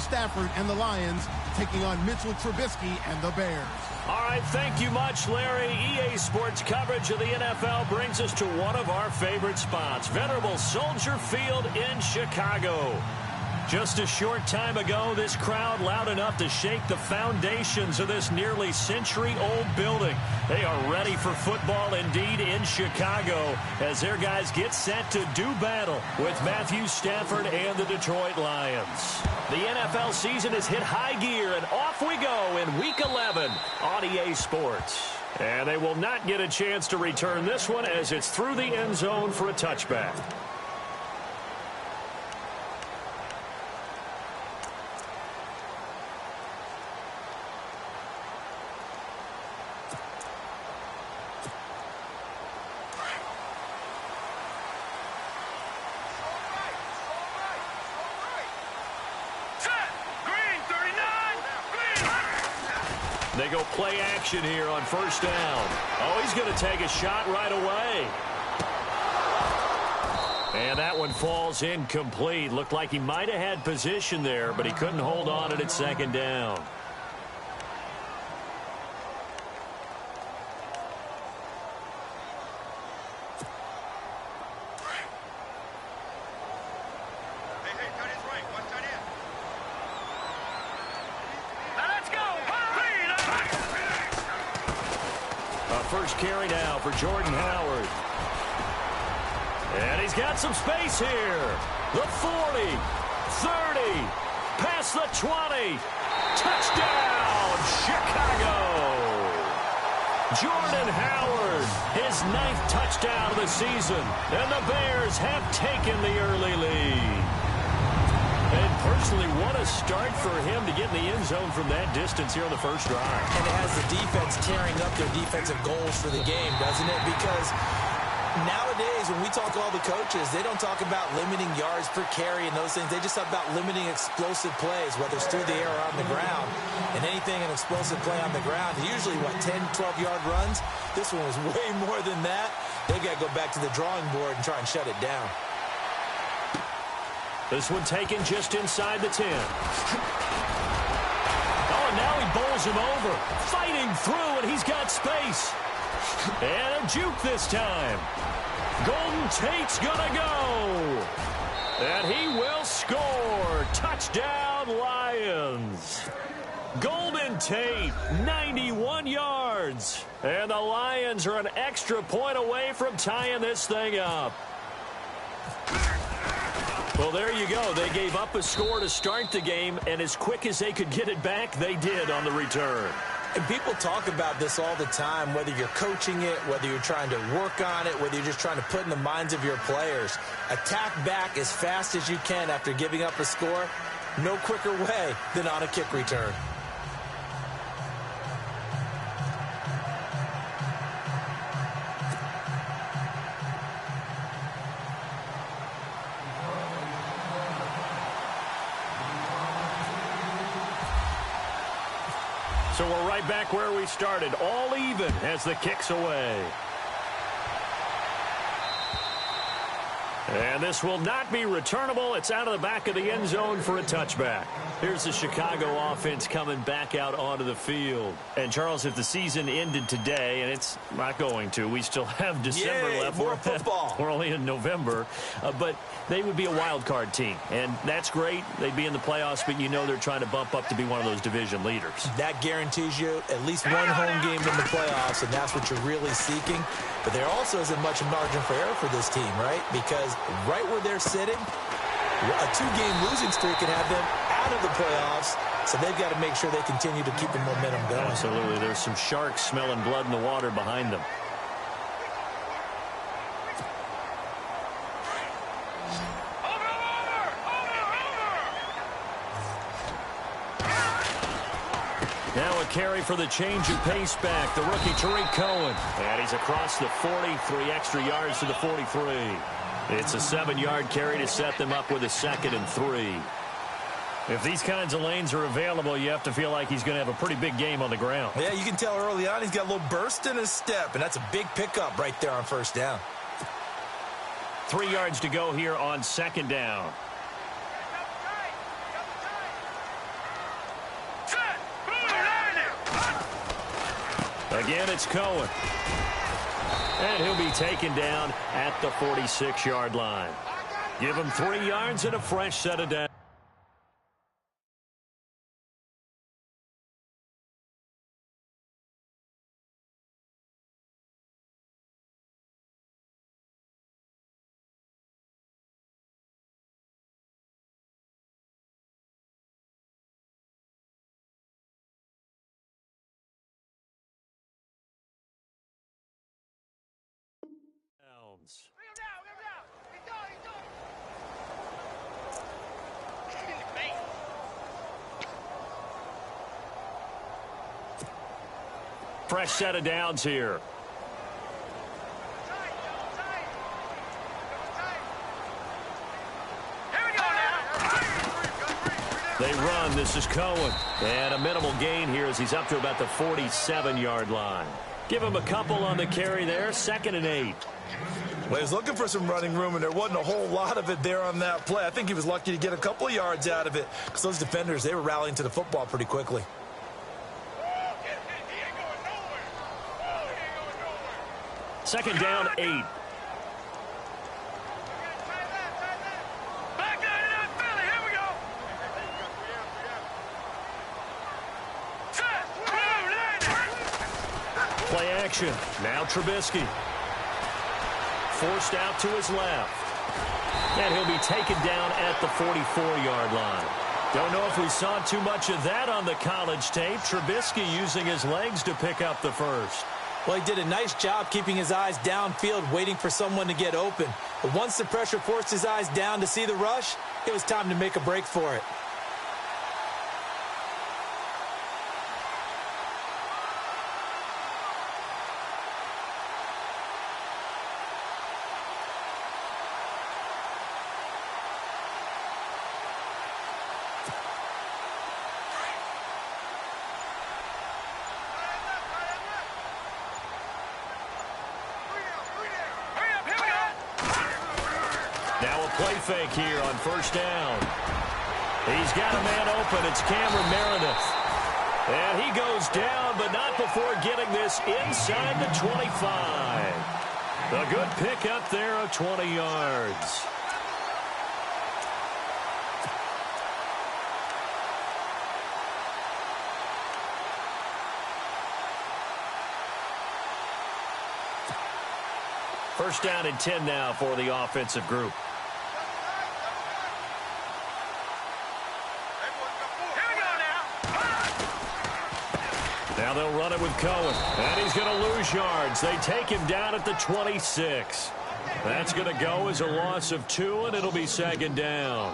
Stafford and the Lions taking on Mitchell Trubisky and the Bears. All right, thank you much, Larry. EA Sports coverage of the NFL brings us to one of our favorite spots, venerable Soldier Field in Chicago. Just a short time ago, this crowd loud enough to shake the foundations of this nearly century-old building. They are ready for football indeed in Chicago as their guys get set to do battle with Matthew Stafford and the Detroit Lions. The NFL season has hit high gear, and off we go in Week 11 on EA Sports. And they will not get a chance to return this one as it's through the end zone for a touchback. They go play action here on first down. Oh, he's going to take a shot right away. And that one falls incomplete. Looked like he might have had position there, but he couldn't hold on at second down. First carry now for Jordan Howard. And he's got some space here. The 40, 30, past the 20. Touchdown, Chicago. Jordan Howard, his 9th touchdown of the season. And the Bears have taken the early lead. And personally, what a start for him to get in the end zone from that distance here on the first drive. And it has the defense tearing up their defensive goals for the game, doesn't it? Because nowadays, when we talk to all the coaches, they don't talk about limiting yards per carry and those things. They just talk about limiting explosive plays, whether it's through the air or on the ground. And anything an explosive play on the ground, usually, 10, 12-yard runs? This one was way more than that. They've got to go back to the drawing board and try and shut it down. This one taken just inside the 10. Oh, and now he bowls him over. Fighting through, and he's got space. And a juke this time. Golden Tate's gonna go. And he will score. Touchdown, Lions. Golden Tate, 91 yards. And the Lions are an extra point away from tying this thing up. Well, there you go. They gave up a score to start the game, and as quick as they could get it back, they did on the return. And people talk about this all the time, whether you're coaching it, whether you're trying to work on it, whether you're just trying to put in the minds of your players. Attack back as fast as you can after giving up a score. No quicker way than on a kick return. So we're right back where we started, all even as the kick's away. And this will not be returnable. It's out of the back of the end zone for a touchback. Here's the Chicago offense coming back out onto the field. And, Charles, if the season ended today, and it's not going to, we still have December left. More football. We're only in November. But they would be a wild card team. And that's great. They'd be in the playoffs, but you know they're trying to bump up to be one of those division leaders. That guarantees you at least one home game in the playoffs, and that's what you're really seeking. But there also isn't much margin for error for this team, right? Because right where they're sitting, a 2-game losing streak could have them out of the playoffs, so they've got to make sure they continue to keep the momentum going. Absolutely. There's some sharks smelling blood in the water behind them. Now a carry for the change of pace back. The rookie Tariq Cohen. And he's across the 40, 3 extra yards to the 43. It's a 7-yard carry to set them up with a 2nd and 3. If these kinds of lanes are available, you have to feel like he's going to have a pretty big game on the ground. Yeah, you can tell early on he's got a little burst in his step, and that's a big pickup right there on first down. 3 yards to go here on 2nd down. Again, it's Cohen. And he'll be taken down at the 46-yard line. Give him 3 yards and a fresh set of downs. Fresh set of downs here. They run. This is Cohen. And a minimal gain here as he's up to about the 47-yard line. Give him a couple on the carry there. 2nd and 8. Well, he was looking for some running room, and there wasn't a whole lot of it there on that play. I think he was lucky to get a couple of yards out of it because those defenders, they were rallying to the football pretty quickly. 2nd down, 8. Play action. Now Trubisky. Forced out to his left. And he'll be taken down at the 44-yard line. Don't know if we saw too much of that on the college tape. Trubisky using his legs to pick up the first. Well, he did a nice job keeping his eyes downfield, waiting for someone to get open. But once the pressure forced his eyes down to see the rush, it was time to make a break for it. Play fake here on 1st down. He's got a man open. It's Cameron Meredith. And he goes down, but not before getting this inside the 25. A good pickup there of 20 yards. First down and 10 now for the offensive group. Now they'll run it with Cohen. And he's going to lose yards. They take him down at the 26. That's going to go as a loss of 2, and it'll be 2nd down.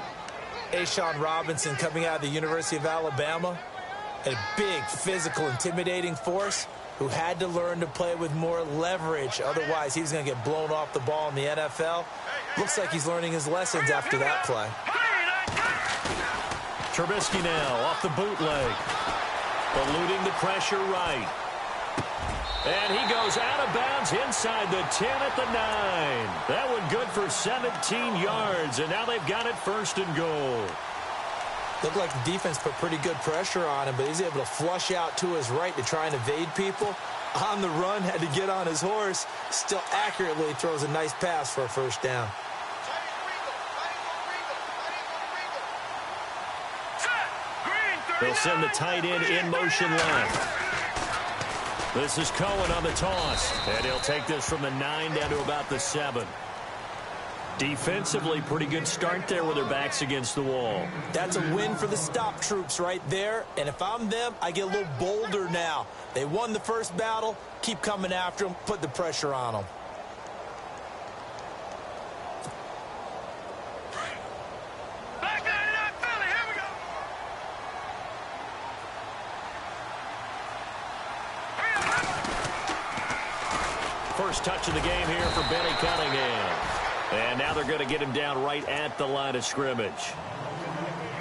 A'Shawn Robinson coming out of the University of Alabama. A big, physical, intimidating force who had to learn to play with more leverage. Otherwise, he was going to get blown off the ball in the NFL. Looks like he's learning his lessons after that play. Trubisky now off the bootleg. Eluding the pressure right. And he goes out of bounds inside the 10 at the 9. That one good for 17 yards, and now they've got it 1st and goal. Looked like the defense put pretty good pressure on him, but he's able to flush out to his right to try and evade people. On the run, had to get on his horse. Still accurately throws a nice pass for a 1st down. They'll send the tight end in motion left. This is Cohen on the toss. And he'll take this from the 9 down to about the 7. Defensively, pretty good start there with their backs against the wall. That's a win for the stop troops right there. And if I'm them, I get a little bolder now. They won the first battle. Keep coming after them. Put the pressure on them. First touch of the game here for Benny Cunningham. And now they're going to get him down right at the line of scrimmage.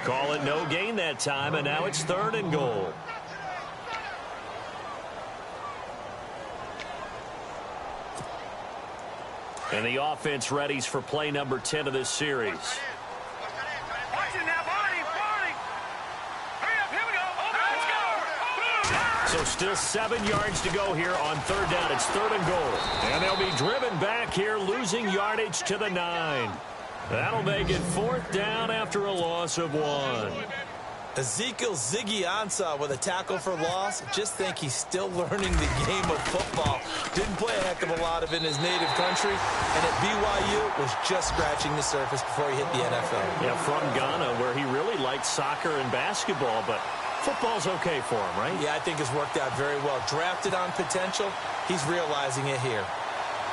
Call it no gain that time, and now it's 3rd and goal. And the offense readies for play number 10 of this series. So still 7 yards to go here on third down. It's 3rd and goal. And they'll be driven back here, losing yardage to the 9. That'll make it 4th down after a loss of 1. Ezekiel Ziggy Ansah with a tackle for loss. Just think he's still learning the game of football. Didn't play a heck of a lot of it in his native country. And at BYU, was just scratching the surface before he hit the NFL. Yeah, from Ghana, where he really liked soccer and basketball, but football's okay for him, right? Yeah, I think it's worked out very well. Drafted on potential, he's realizing it here.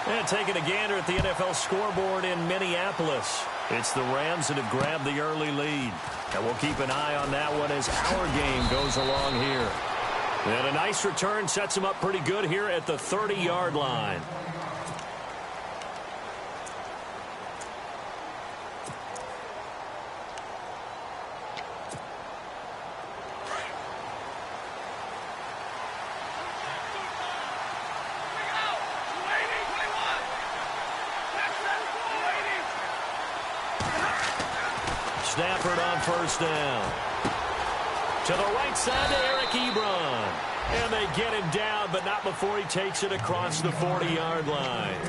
And taking a gander at the NFL scoreboard in Minneapolis. It's the Rams that have grabbed the early lead. And we'll keep an eye on that one as our game goes along here. And a nice return sets him up pretty good here at the 30-yard line. Stafford on first down. To the right side to Eric Ebron. And they get him down, but not before he takes it across the 40-yard line.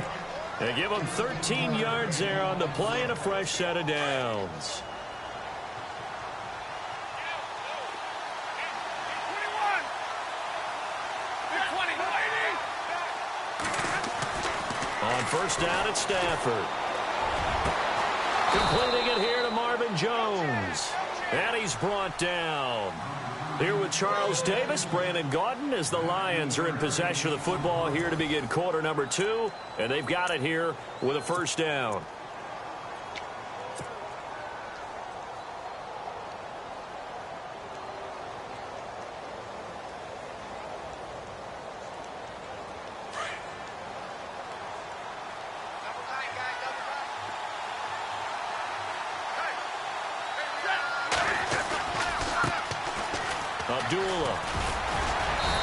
They give him 13 yards there on the play and a fresh set of downs. On first down, it's Stafford. Completing it here to Marvin Jones. And he's brought down. Here with Charles Davis, Brandon Gaudin, as the Lions are in possession of the football here to begin quarter number 2. And they've got it here with a first down.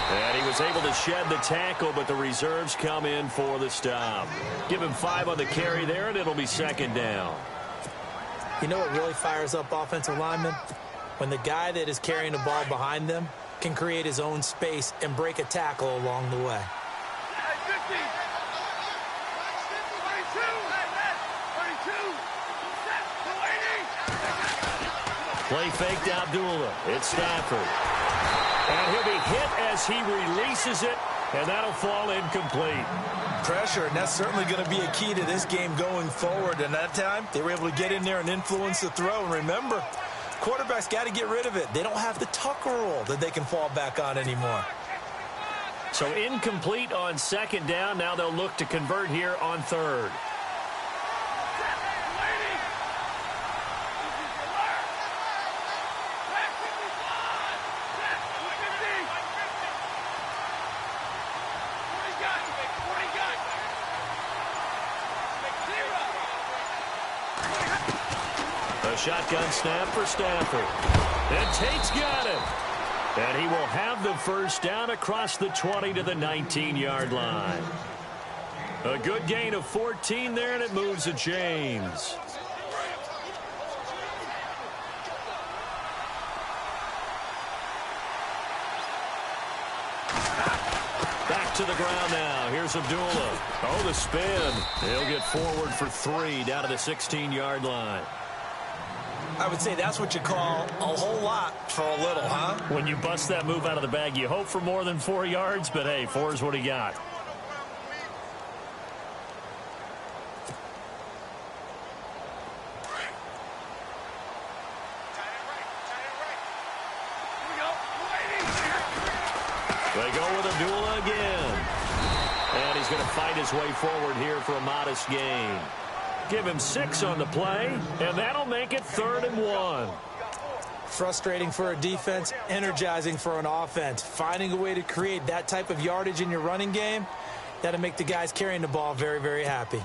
And he was able to shed the tackle, but the reserves come in for the stop. Give him 5 on the carry there, and it'll be 2nd down. You know what really fires up offensive linemen? When the guy that is carrying the ball behind them can create his own space and break a tackle along the way. Play fake to Abdullah. It's Stafford. And he'll be hit as he releases it, and that'll fall incomplete. Pressure, and that's certainly going to be a key to this game going forward. And that time, they were able to get in there and influence the throw. And remember, quarterbacks got to get rid of it. They don't have the Tucker rule that they can fall back on anymore. So incomplete on 2nd down. Now they'll look to convert here on 3rd. Shotgun snap for Stafford. And Tate's got him. And he will have the first down across the 20 to the 19-yard line. A good gain of 14 there, and it moves the chains. Back to the ground now. Here's Abdullah. Oh, the spin. He'll get forward for 3 down to the 16-yard line. I would say that's what you call a whole lot for a little, huh? When you bust that move out of the bag, you hope for more than 4 yards, but hey, 4 is what he got. They go with Abdullah again. And he's going to fight his way forward here for a modest gain. Give him 6 on the play, and that'll make it 3rd and 1. Frustrating for a defense, energizing for an offense. Finding a way to create that type of yardage in your running game, that'll make the guys carrying the ball very, very happy.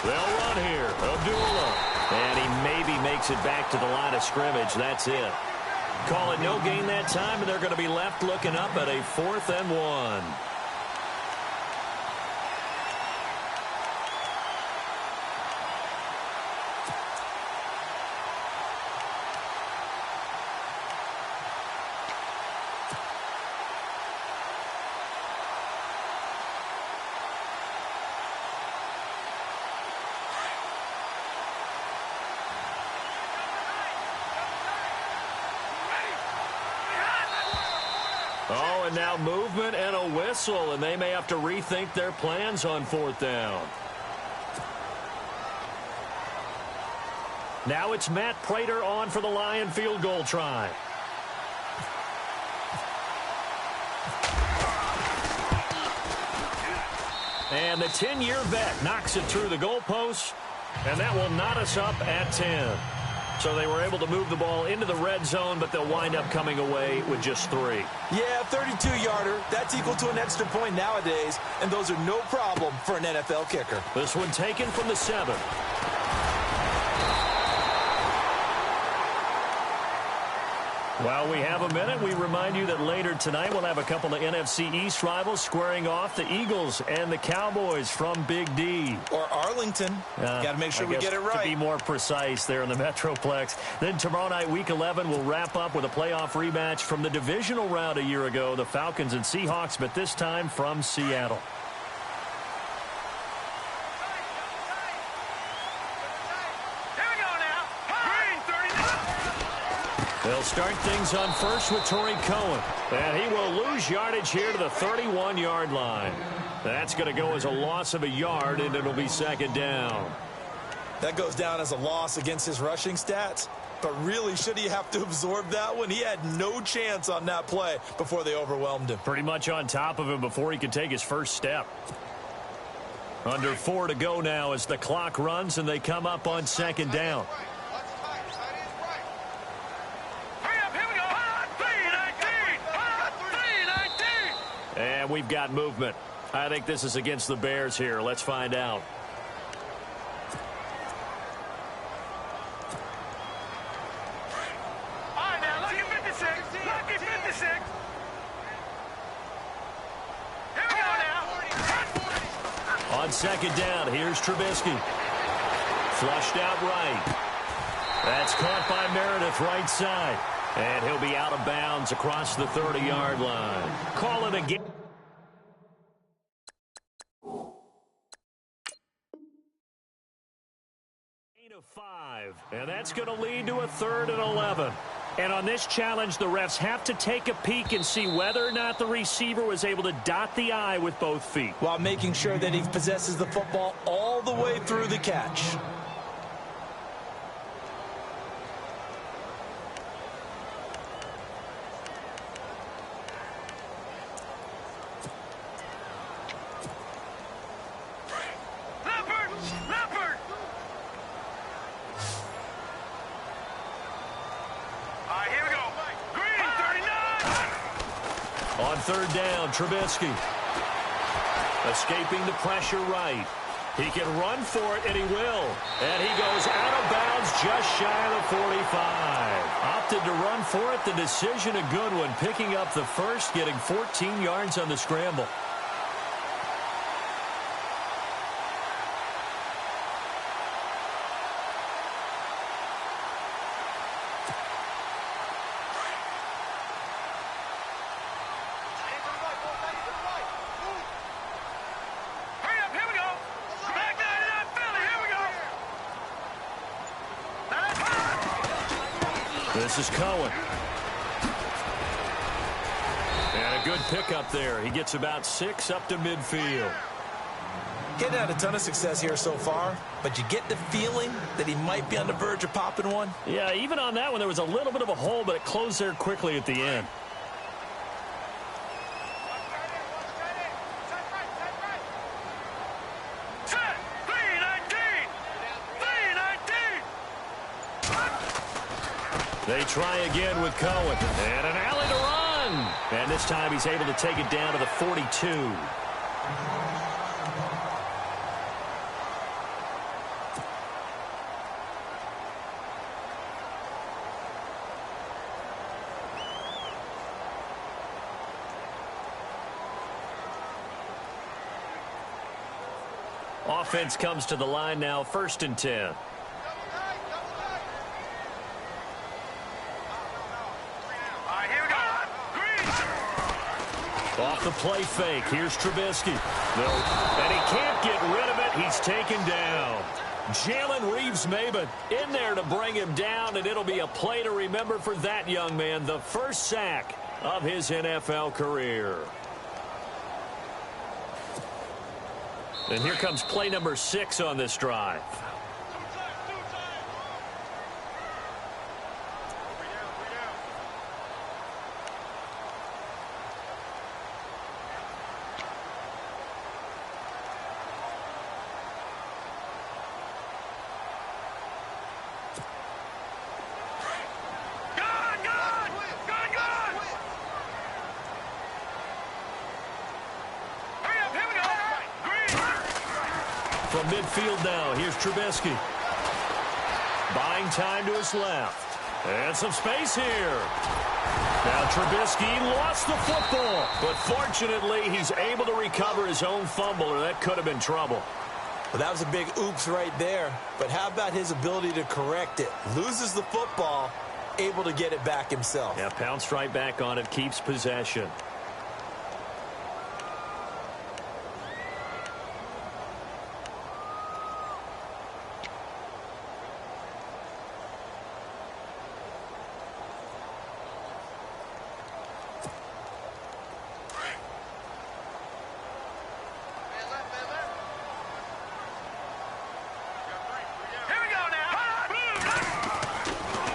They'll run here. Abdullah. And he maybe makes it back to the line of scrimmage. That's it. Call it no gain that time, and they're going to be left looking up at a 4th and 1. and now movement and a whistle, and they may have to rethink their plans on 4th down. Now it's Matt Prater on for the Lion field goal try. And the 10-year vet knocks it through the goalpost, and that will knot us up at 10. So they were able to move the ball into the red zone, but they'll wind up coming away with just 3. Yeah, 32-yarder. That's equal to an extra point nowadays, and those are no problem for an NFL kicker. This one taken from the 7. While we have a minute, we remind you that later tonight we'll have a couple of NFC East rivals squaring off, the Eagles and the Cowboys from Big D. Or Arlington. Got to make sure we get it right. To be more precise there in the Metroplex. Then tomorrow night, Week 11, we'll wrap up with a playoff rematch from the divisional round a year ago, the Falcons and Seahawks, but this time from Seattle. They'll start things on first with Torrey Cohen. And he will lose yardage here to the 31-yard line. That's going to go as a loss of a yard, and it'll be 2nd down. That goes down as a loss against his rushing stats. But really, should he have to absorb that one? He had no chance on that play before they overwhelmed him. Pretty much on top of him before he could take his first step. Under 4 to go now as the clock runs, and they come up on 2nd down. And we've got movement. I think this is against the Bears here. Let's find out. All right, now, lucky 56. Lucky 56. Here we go now. On 2nd down, here's Trubisky. Flushed out right. That's caught by Meredith right side. And he'll be out of bounds across the 30-yard line. Call it again. Gain of 5. And that's going to lead to a 3rd and 11. And on this challenge, the refs have to take a peek and see whether or not the receiver was able to dot the I with both feet, while making sure that he possesses the football all the way through the catch. On 3rd down, Trubisky. Escaping the pressure right. He can run for it, and he will. And he goes out of bounds just shy of the 45. Opted to run for it. The decision, a good one. Picking up the first, getting 14 yards on the scramble. This is Cohen. And a good pickup there. He gets about 6 up to midfield. Getting had a ton of success here so far, but you get the feeling that he might be on the verge of popping one. Yeah, even on that one, there was a little bit of a hole, but it closed there quickly at the end. They try again with Cohen. And an alley to run. And this time he's able to take it down to the 42. Offense comes to the line now, 1st and 10. Off the play fake. Here's Trubisky. No, and he can't get rid of it. He's taken down. Jalen Reeves-Maybin in there to bring him down, and it'll be a play to remember for that young man. The first sack of his NFL career. And here comes play number 6 on this drive. From midfield now, here's Trubisky. Buying time to his left. And some space here. Now Trubisky lost the football. But fortunately, he's able to recover his own fumble, or that could have been trouble. Well, that was a big oops right there. But how about his ability to correct it? Loses the football, able to get it back himself. Yeah, pounced right back on it, keeps possession.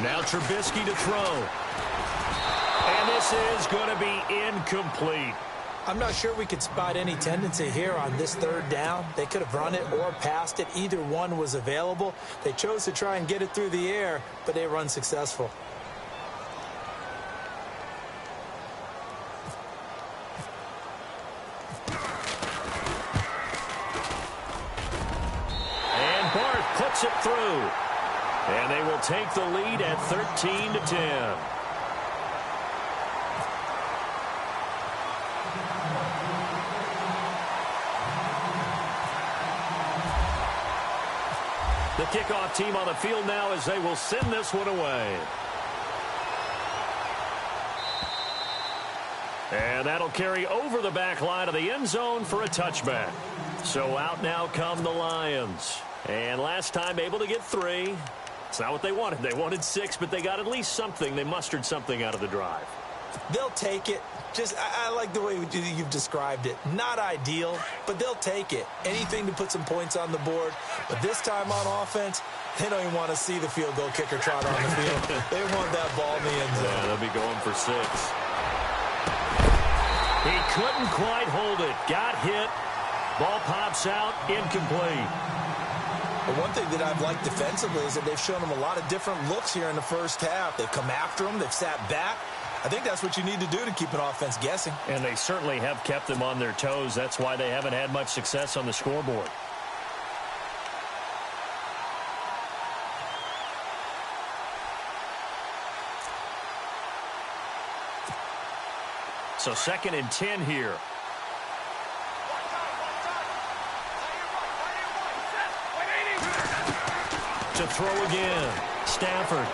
Now Trubisky to throw. And this is going to be incomplete. I'm not sure we could spot any tendency here on this third down. They could have run it or passed it. Either one was available. They chose to try and get it through the air, but they were unsuccessful. And Bart puts it through. And they will take the lead at 13-10. The kickoff team on the field now as they will send this one away. And that'll carry over the back line of the end zone for a touchback. So out now come the Lions. And last time able to get 3. It's not what they wanted. They wanted 6, but they got at least something. They mustered something out of the drive. They'll take it. I like the way you've described it. Not ideal, but they'll take it. Anything to put some points on the board. But this time on offense, they don't even want to see the field goal kicker trot on the field. They want that ball in the end zone. Yeah, they'll be going for 6. He couldn't quite hold it. Got hit. Ball pops out. Incomplete. But one thing that I've liked defensively is that they've shown them a lot of different looks here in the first half. They've come after them. They've sat back. I think that's what you need to do to keep an offense guessing. And they certainly have kept them on their toes. That's why they haven't had much success on the scoreboard. So 2nd and 10 here. To throw again. Stafford.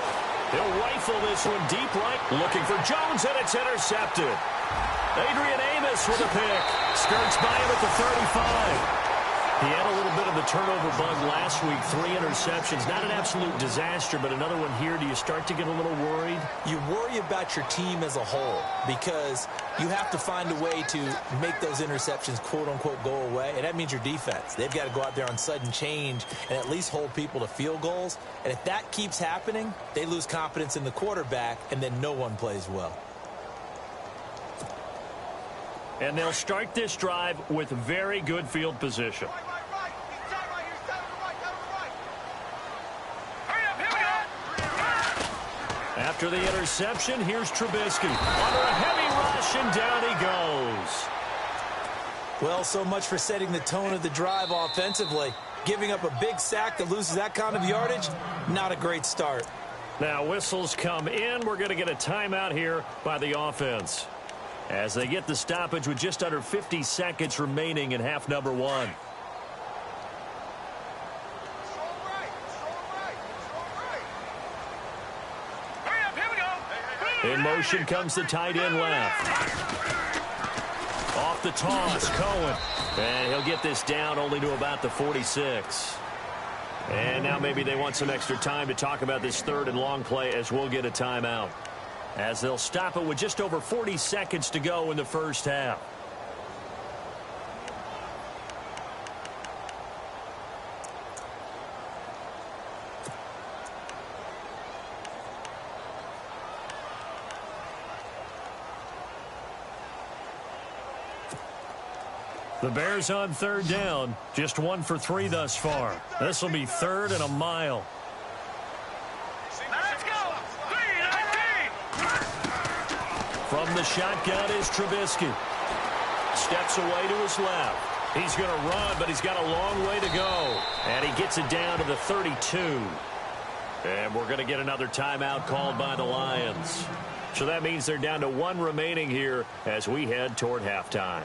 He'll rifle this one deep right. Looking for Jones, and it's intercepted. Adrian Amos with a pick. Skirts by him at the 35. He had a little bit of the turnover bug last week. 3 interceptions. Not an absolute disaster, but another one here. Do you start to get a little worried? You worry about your team as a whole because you have to find a way to make those interceptions, quote-unquote, go away. And that means your defense. They've got to go out there on sudden change and at least hold people to field goals. And if that keeps happening, they lose confidence in the quarterback, and then no one plays well. And they'll start this drive with very good field position. After the interception, here's Trubisky. Under a heavy rush, and down he goes. Well, so much for setting the tone of the drive offensively. Giving up a big sack that loses that kind of yardage, not a great start. Now whistles come in. We're going to get a timeout here by the offense, as they get the stoppage with just under 50 seconds remaining in half number 1. In motion comes the tight end left. Off the toss, Cohen. And he'll get this down only to about the 46. And now maybe they want some extra time to talk about this 3rd and long play as we'll get a timeout. as they'll stop it with just over 40 seconds to go in the first half. The Bears on third down, just 1 for 3 thus far. This will be 3rd and a mile. Let's go. 3-19. From the shotgun is Trubisky. Steps away to his left. He's going to run, but he's got a long way to go. And he gets it down to the 32. And we're going to get another timeout called by the Lions. So that means they're down to 1 remaining here as we head toward halftime.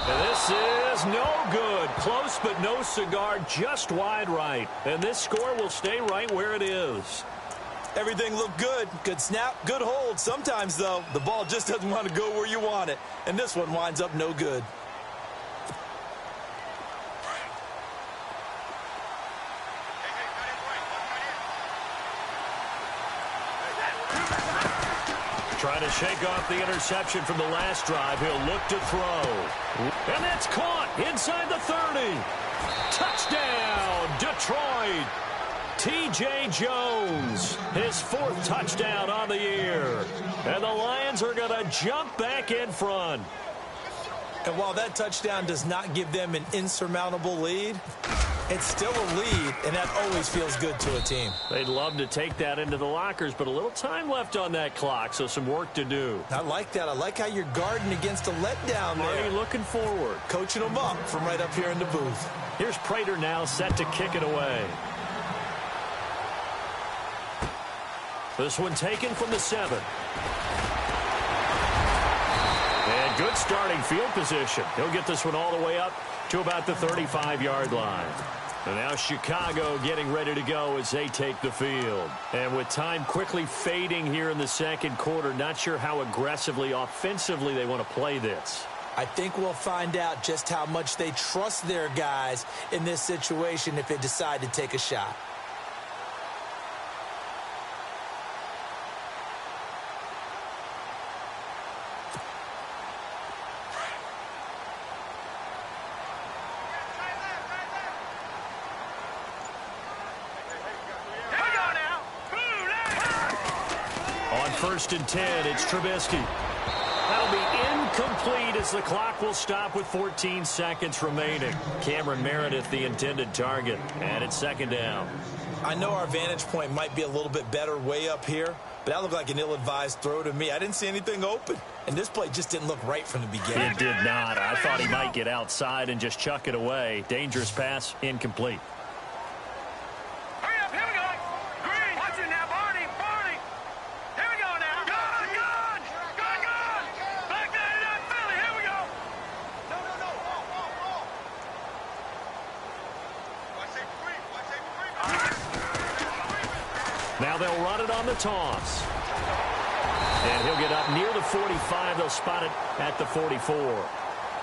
This is no good. Close, but no cigar, just wide right. And this score will stay right where it is. Everything looked good. Good snap, good hold. Sometimes, though, the ball just doesn't want to go where you want it. And this one winds up no good. Trying to shake off the interception from the last drive. He'll look to throw. And that's caught inside the 30. Touchdown, Detroit. T.J. Jones, his 4th touchdown on the year. And the Lions are going to jump back in front. And while that touchdown does not give them an insurmountable lead, it's still a lead, and that always feels good to a team. They'd love to take that into the lockers, but a little time left on that clock, so some work to do. I like that. I like how you're guarding against a letdown there. Already looking forward. Coaching them up from right up here in the booth. Here's Prater now set to kick it away. This one taken from the 7. And good starting field position. He'll get this one all the way up to about the 35-yard line. And now Chicago getting ready to go as they take the field. And with time quickly fading here in the second quarter, not sure how aggressively, offensively they want to play this. I think we'll find out just how much they trust their guys in this situation if they decide to take a shot. First and 10, it's Trubisky. That'll be incomplete as the clock will stop with 14 seconds remaining. Cameron Meredith, the intended target, and it's 2nd down. I know our vantage point might be a little bit better way up here, but that looked like an ill-advised throw to me. I didn't see anything open, and this play just didn't look right from the beginning. It did not. I thought he might get outside and just chuck it away. Dangerous pass, incomplete. Now they'll run it on the toss. And he'll get up near the 45. They'll spot it at the 44.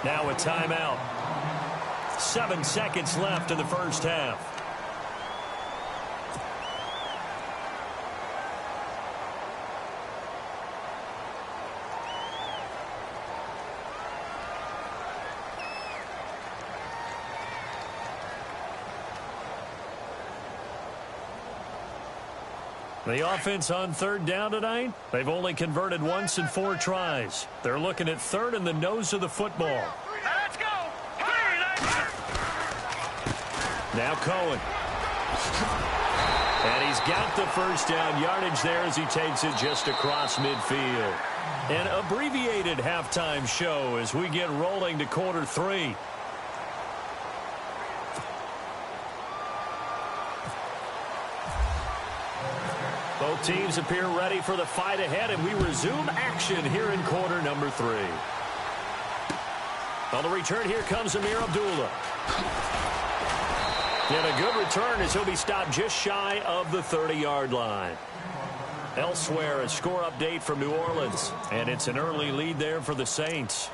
Now a timeout. 7 seconds left in the first half. The offense on 3rd down tonight, they've only converted once in 4 tries. They're looking at 3rd in the nose of the football. Let's go. Now Cohen. And he's got the first down yardage there as he takes it just across midfield. An abbreviated halftime show as we get rolling to quarter 3. Both teams appear ready for the fight ahead, and we resume action here in quarter number 3. On the return, here comes Amir Abdullah. And a good return as he'll be stopped just shy of the 30-yard line. Elsewhere, a score update from New Orleans, and it's an early lead there for the Saints.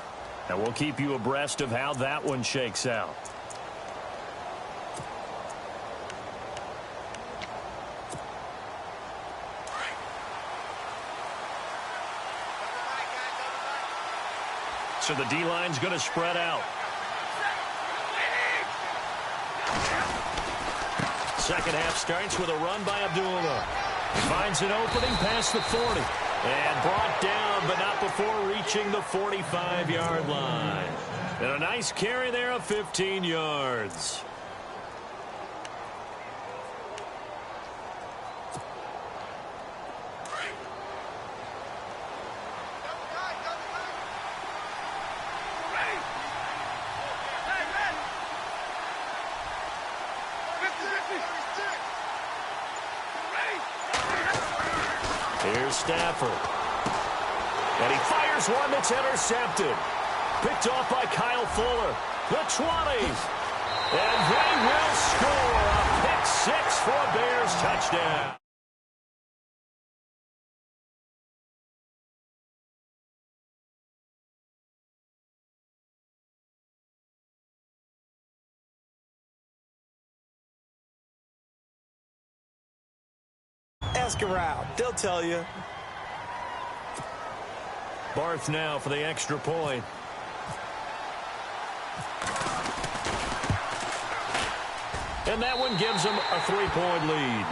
And we'll keep you abreast of how that one shakes out. So the D-line's going to spread out. Second half starts with a run by Abdullah. Finds an opening past the 40. And brought down, but not before reaching the 45-yard line. And a nice carry there of 15 yards. Here's Stafford. And he fires one that's intercepted. Picked off by Kyle Fuller. The 20s. And they will score a pick six for a Bears touchdown. Ask around. They'll tell you. Barth now for the extra point. And that one gives them a 3-point lead.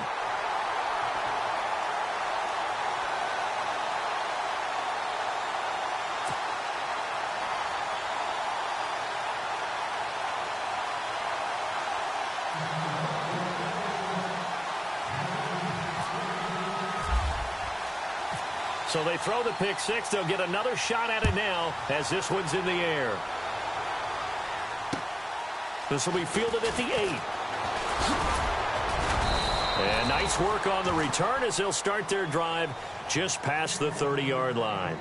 So they throw the pick six. They'll get another shot at it now as this one's in the air. This will be fielded at the 8. And nice work on the return as they'll start their drive just past the 30-yard line.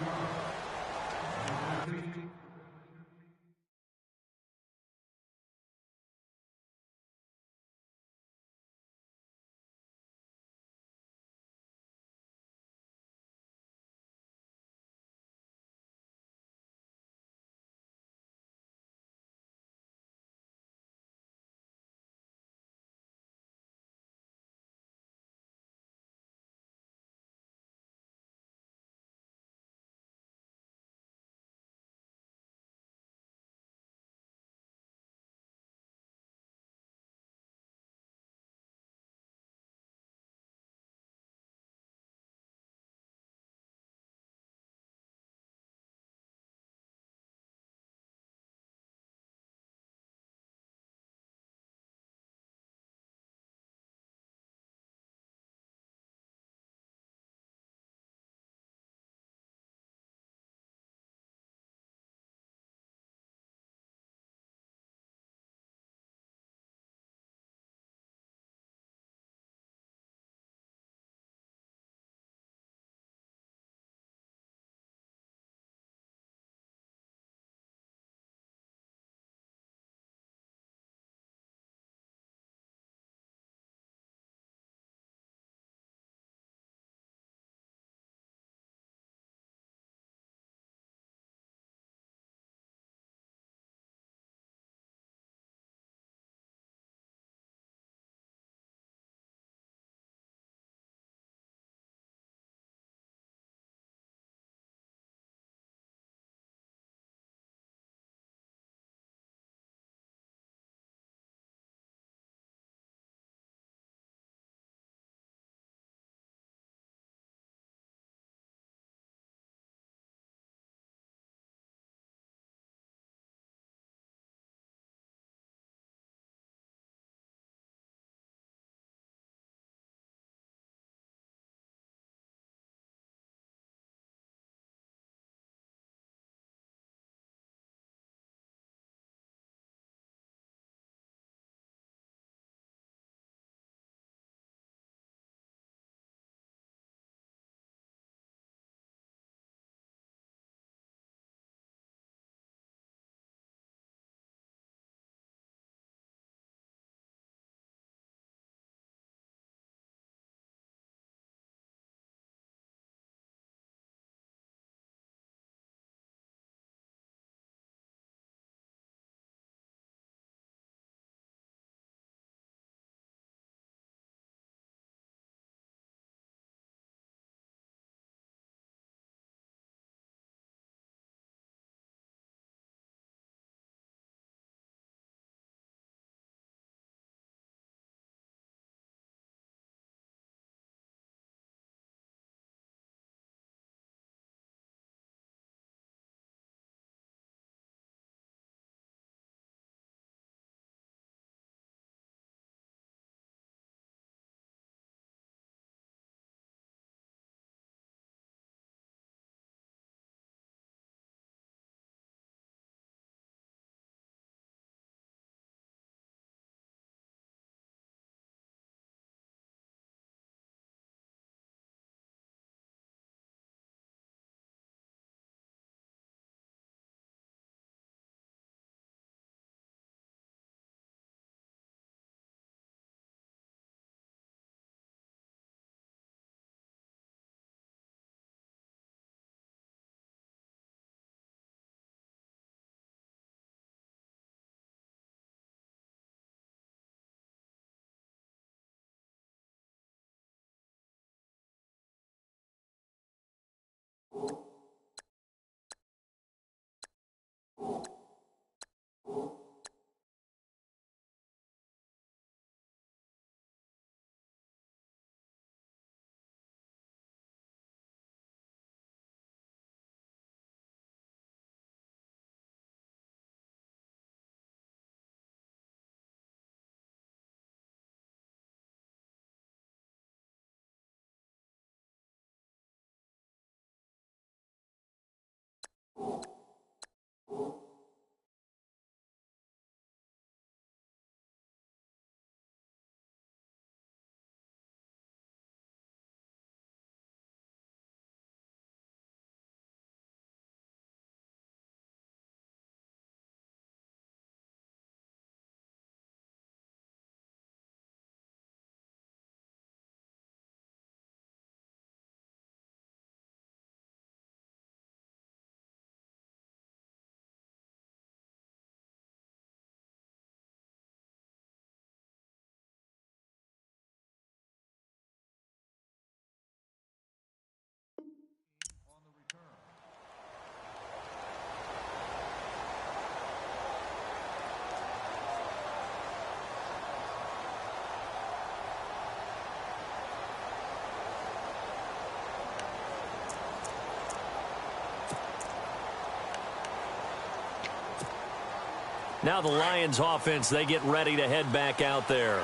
Now the Lions offense, they get ready to head back out there.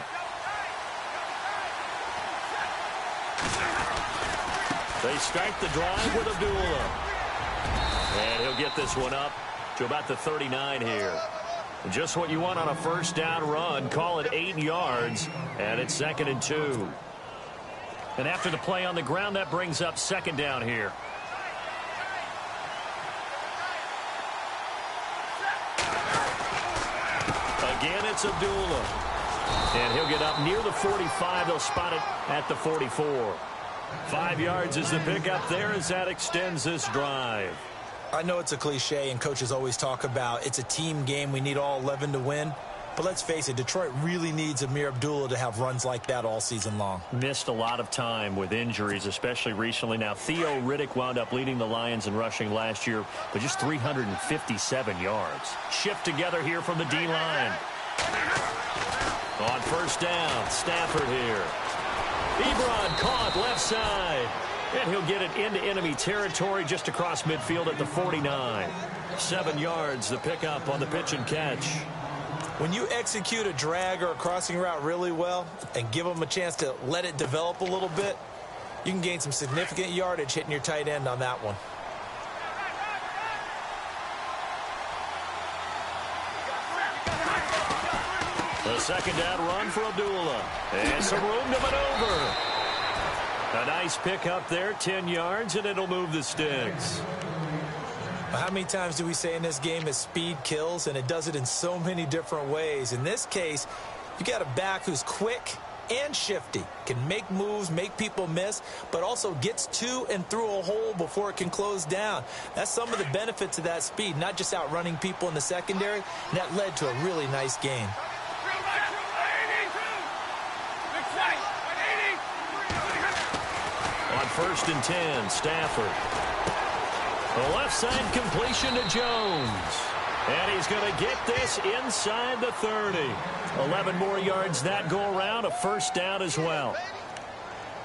They start the drive with Abdullah. And he'll get this one up to about the 39 here. Just what you want on a first down run. Call it 8 yards, and it's 2nd and 2. And after the play on the ground, that brings up 2nd down here. Again, it's Abdullah. And he'll get up near the 45. They'll spot it at the 44. 5 yards is the pickup there as that extends this drive. I know it's a cliche, and coaches always talk about it's a team game. We need all 11 to win. But let's face it, Detroit really needs Amir Abdullah to have runs like that all season long. Missed a lot of time with injuries, especially recently. Now, Theo Riddick wound up leading the Lions in rushing last year, but just 357 yards. Shift together here from the D-line. On first down, Stafford here. Ebron caught left side. And he'll get it into enemy territory just across midfield at the 49. 7 yards, the pickup on the pitch and catch. When you execute a drag or a crossing route really well and give them a chance to let it develop a little bit, you can gain some significant yardage hitting your tight end on that one. The 2nd down run for Abdullah. And some room to maneuver. A nice pickup there, 10 yards, and it'll move the sticks. How many times do we say in this game that speed kills, and it does it in so many different ways? In this case, you got a back who's quick and shifty, can make moves, make people miss, but also gets to and through a hole before it can close down. That's some of the benefits of that speed, not just outrunning people in the secondary, and that led to a really nice game. On 1st and 10, Stafford. The left side completion to Jones. And he's going to get this inside the 30. 11 more yards that go around, a first down as well.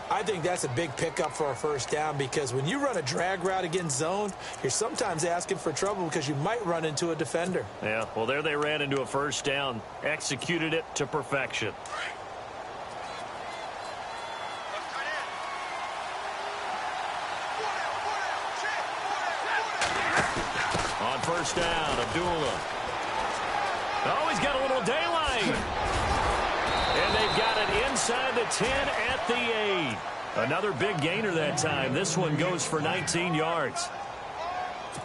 I think that's a big pickup for a first down because when you run a drag route against zone, you're sometimes asking for trouble because you might run into a defender. Yeah, well, there they ran into a first down, executed it to perfection. First down, Abdullah. Oh, he's got a little daylight. And they've got it inside the 10 at the 8. Another big gainer that time. This one goes for 19 yards.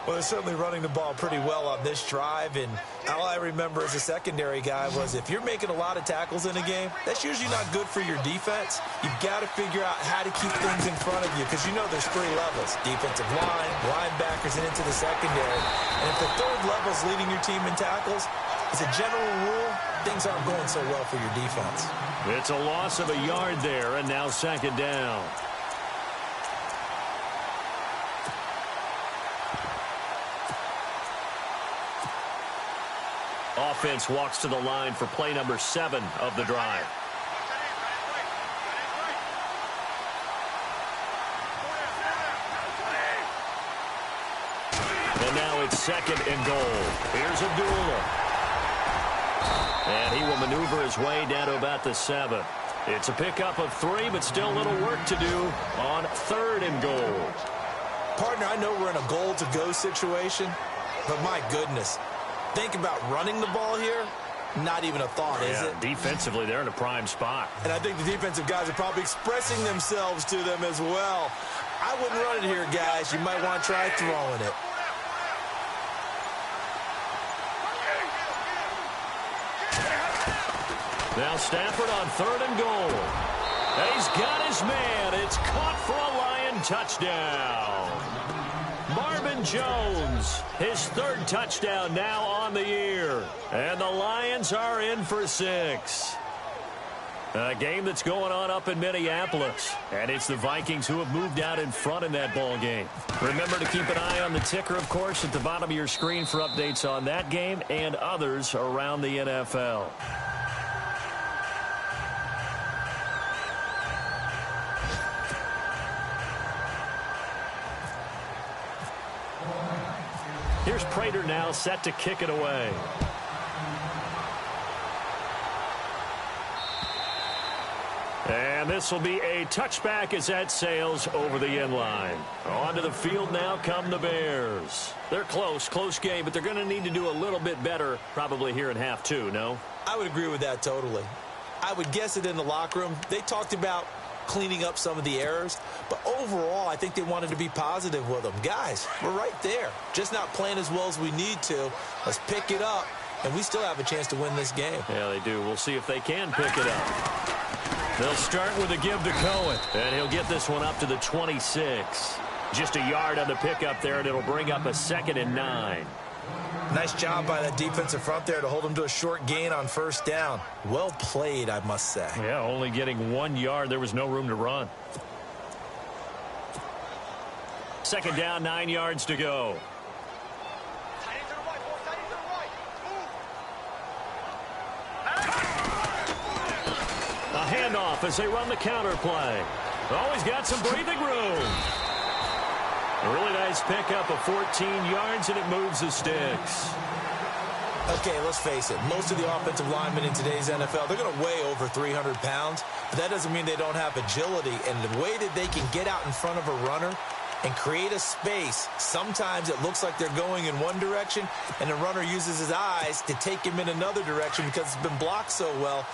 Well, they're certainly running the ball pretty well on this drive, and all I remember as a secondary guy was if you're making a lot of tackles in a game, that's usually not good for your defense. You've got to figure out how to keep things in front of you because you know there's 3 levels, defensive line, linebackers, and into the secondary. And if the 3rd level is leading your team in tackles, as a general rule, things aren't going so well for your defense. It's a loss of a yard there, and now 2nd down. Offense walks to the line for play number 7 of the drive. And now it's 2nd and goal. Here's Abdullah. And he will maneuver his way down to about the 7. It's a pickup of 3, but still a little work to do on 3rd and goal. Partner, I know we're in a goal-to-go situation, but my goodness, think about running the ball here. Not even a thought, is it? Defensively, they're in a prime spot. And I think the defensive guys are probably expressing themselves to them as well. I wouldn't run it here, guys. You might want to try throwing it. Now Stafford on 3rd and goal. And he's got his man. It's caught for a Lion touchdown. Marvin Jones, his 3rd touchdown now on the year. And the Lions are in for 6. A game that's going on up in Minneapolis. And it's the Vikings who have moved out in front in that ball game. Remember to keep an eye on the ticker, of course, at the bottom of your screen for updates on that game and others around the NFL. Here's Prater now set to kick it away. And this will be a touchback as that sails over the end line. Onto the field now come the Bears. They're close game, but they're going to need to do a little bit better probably here in half 2, no? I would agree with that totally. I would guess it in the locker room. They talked about cleaning up some of the errors, but overall I think they wanted to be positive with them. Guys, we're right there, just not playing as well as we need to. Let's pick it up, and we still have a chance to win this game. Yeah, they do. We'll see if they can pick it up. They'll start with a give to Cohen, and he'll get this one up to the 26. Just a yard on the pickup there, and it'll bring up a 2nd and 9. Nice job by that defensive front there to hold him to a short gain on 1st down. Well played, I must say. Yeah, only getting 1 yard. There was no room to run. 2nd down, 9 yards to go. A handoff as they run the counter play. Always got some breathing room. A really nice pickup of 14 yards, and it moves the sticks. Okay, let's face it. Most of the offensive linemen in today's NFL, they're going to weigh over 300 pounds, but that doesn't mean they don't have agility. And the way that they can get out in front of a runner and create a space, sometimes it looks like they're going in one direction, and the runner uses his eyes to take him in another direction because it's been blocked so well.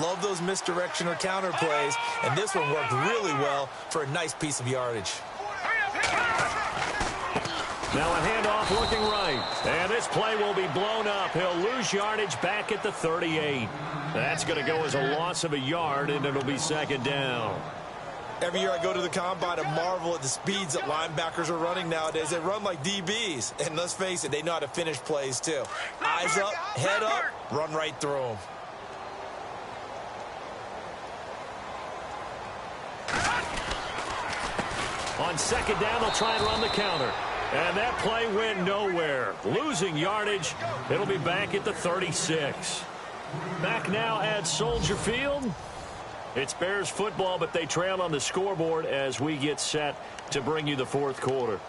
Love those misdirection or counter plays, and this one worked really well for a nice piece of yardage. Now a handoff looking right. And this play will be blown up. He'll lose yardage back at the 38. That's going to go as a loss of a yard, and it'll be 2nd down. Every year I go to the combine and marvel at the speeds that linebackers are running nowadays. They run like DBs. And let's face it, they know how to finish plays too. Eyes up, head up, run right through them. On 2nd down, they'll try and run the counter. And that play went nowhere. Losing yardage. It'll be back at the 36. Back now at Soldier Field. It's Bears football, but they trail on the scoreboard as we get set to bring you the 4th quarter.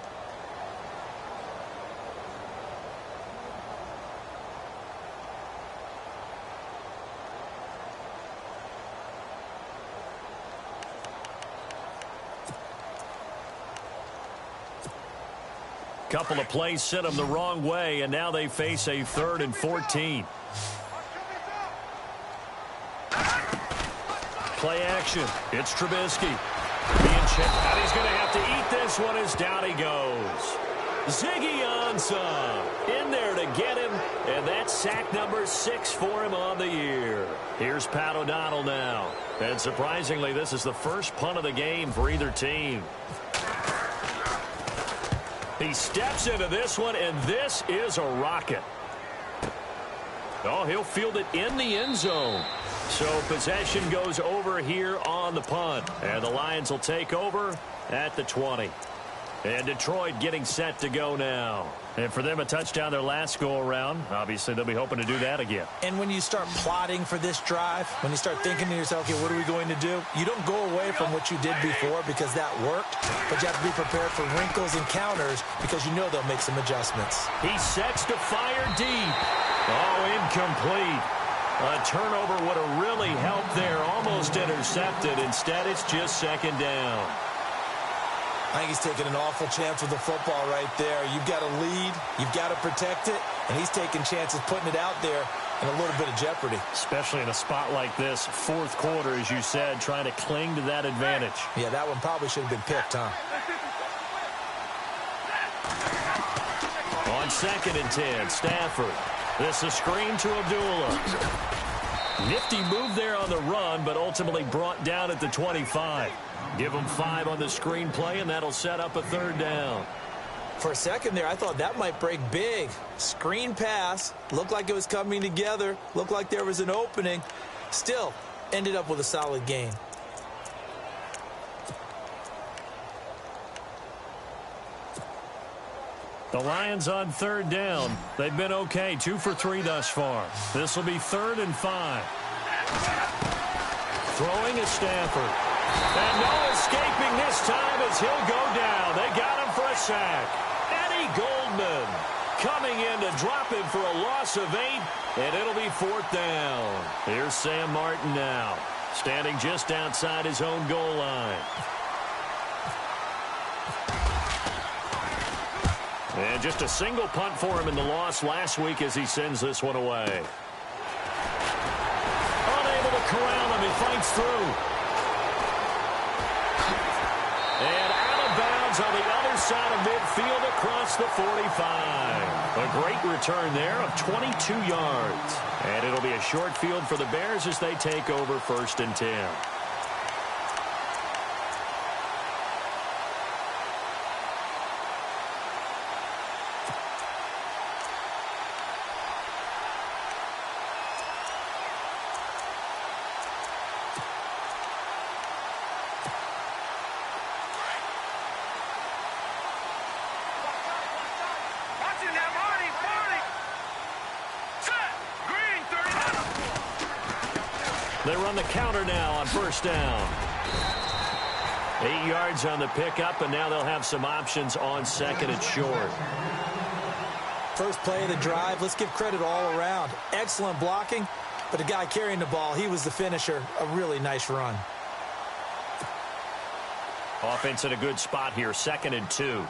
Couple of plays sent them the wrong way, and now they face a 3rd and 14. Play action. It's Trubisky. Being checked out. He's going to have to eat this one as down he goes. Ziggy Ansah in there to get him, and that's sack number 6 for him on the year. Here's Pat O'Donnell now. And surprisingly, this is the first punt of the game for either team. He steps into this one, and this is a rocket. Oh, he'll field it in the end zone. So possession goes over here on the punt. And the Lions will take over at the 20. And Detroit getting set to go now. And for them, a touchdown their last go-around. Obviously, they'll be hoping to do that again. And when you start plotting for this drive, when you start thinking to yourself, okay, what are we going to do? You don't go away from what you did before because that worked, but you have to be prepared for wrinkles and counters because you know they'll make some adjustments. He sets to fire deep. Oh, incomplete. A turnover would have really helped there. Almost intercepted. Instead, it's just 2nd down. I think he's taking an awful chance with the football right there. You've got to lead, you've got to protect it, and he's taking chances putting it out there in a little bit of jeopardy. Especially in a spot like this, fourth quarter, as you said, trying to cling to that advantage. Yeah, that one probably should have been picked, huh? On 2nd and 10, Stafford. This is a screen to Abdullah. Nifty move there on the run, but ultimately brought down at the 25. Give them 5 on the screen play, and that'll set up a 3rd down. For a second there, I thought that might break big. Screen pass. Looked like it was coming together. Looked like there was an opening. Still, ended up with a solid gain. The Lions on 3rd down. They've been okay, 2 for 3 thus far. This will be 3rd and 5. Throwing is Stafford. And no escaping this time as he'll go down. They got him for a sack. Eddie Goldman coming in to drop him for a loss of 8, and it'll be 4th down. Here's Sam Martin now, standing just outside his own goal line. And just a single punt for him in the loss last week as he sends this one away. Unable to corral him, he fights through. And out of bounds on the other side of midfield across the 45. A great return there of 22 yards. And it'll be a short field for the Bears as they take over 1st and 10. They run the counter now on 1st down. 8 yards on the pickup, and now they'll have some options on 2nd and short. First play of the drive, let's give credit all around. Excellent blocking, but the guy carrying the ball, he was the finisher. A really nice run. Offense in a good spot here, 2nd and 2.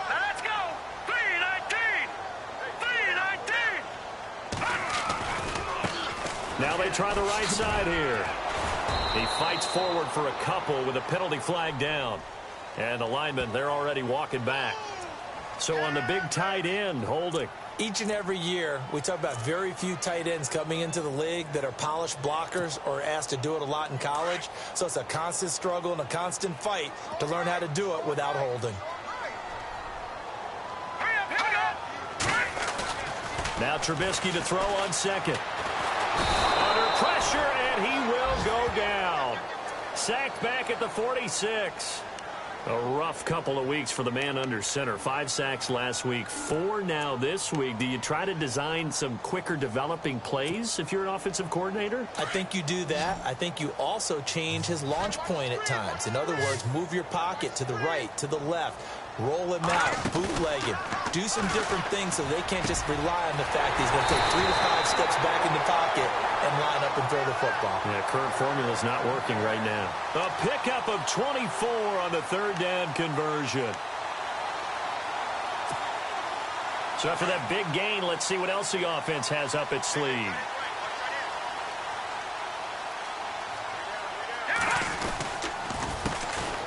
Let's go! 3-19! 3-19! Now they try the right side here. He fights forward for a couple with a penalty flag down. And the linemen, they're already walking back. So on the big tight end, holding. Each and every year, we talk about very few tight ends coming into the league that are polished blockers or asked to do it a lot in college. So it's a constant struggle and a constant fight to learn how to do it without holding. Now Trubisky to throw on 2nd. Under pressure, and he will go down. Sacked back at the 46. A rough couple of weeks for the man under center. 5 sacks last week, 4 now this week. Do you try to design some quicker developing plays if you're an offensive coordinator? I think you do that. I think you also change his launch point at times. In other words, move your pocket to the right, to the left. Roll him out, bootleg him. Do some different things so they can't just rely on the fact that he's going to take 3 to 5 steps back in the pocket and line up and throw the football. Yeah, current formula's not working right now. A pickup of 24 on the 3rd down conversion. So after that big gain, let's see what else the offense has up its sleeve.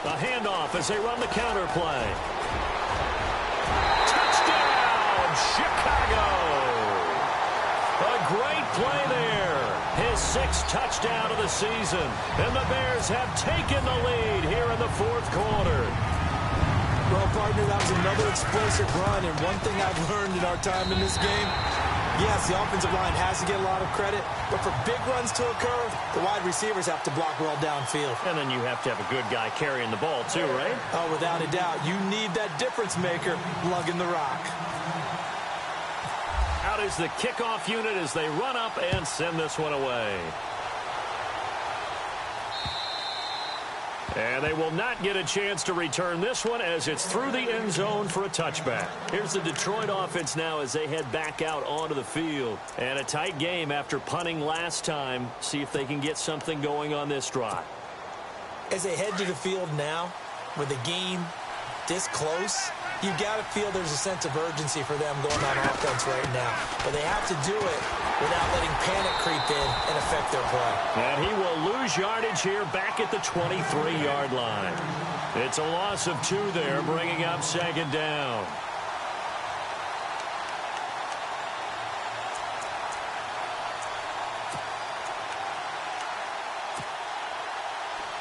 A handoff as they run the counter play. Touchdown, Chicago! A great play there. His 6th touchdown of the season. And the Bears have taken the lead here in the 4th quarter. Well, partner, that was another explosive run. And one thing I've learned in our time in this game, yes, the offensive line has to get a lot of credit, but for big runs to occur, the wide receivers have to block well downfield. And then you have to have a good guy carrying the ball too, right? Oh, without a doubt. You need that difference maker lugging the rock. Out is the kickoff unit as they run up and send this one away. And they will not get a chance to return this one as it's through the end zone for a touchback. Here's the Detroit offense now as they head back out onto the field. And a tight game after punting last time. See if they can get something going on this drive. As they head to the field now, with the game this close, you've got to feel there's a sense of urgency for them going on offense right now. But they have to do it without letting panic creep in and affect their play. And he will lose yardage here back at the 23-yard line. It's a loss of 2 there, bringing up second down.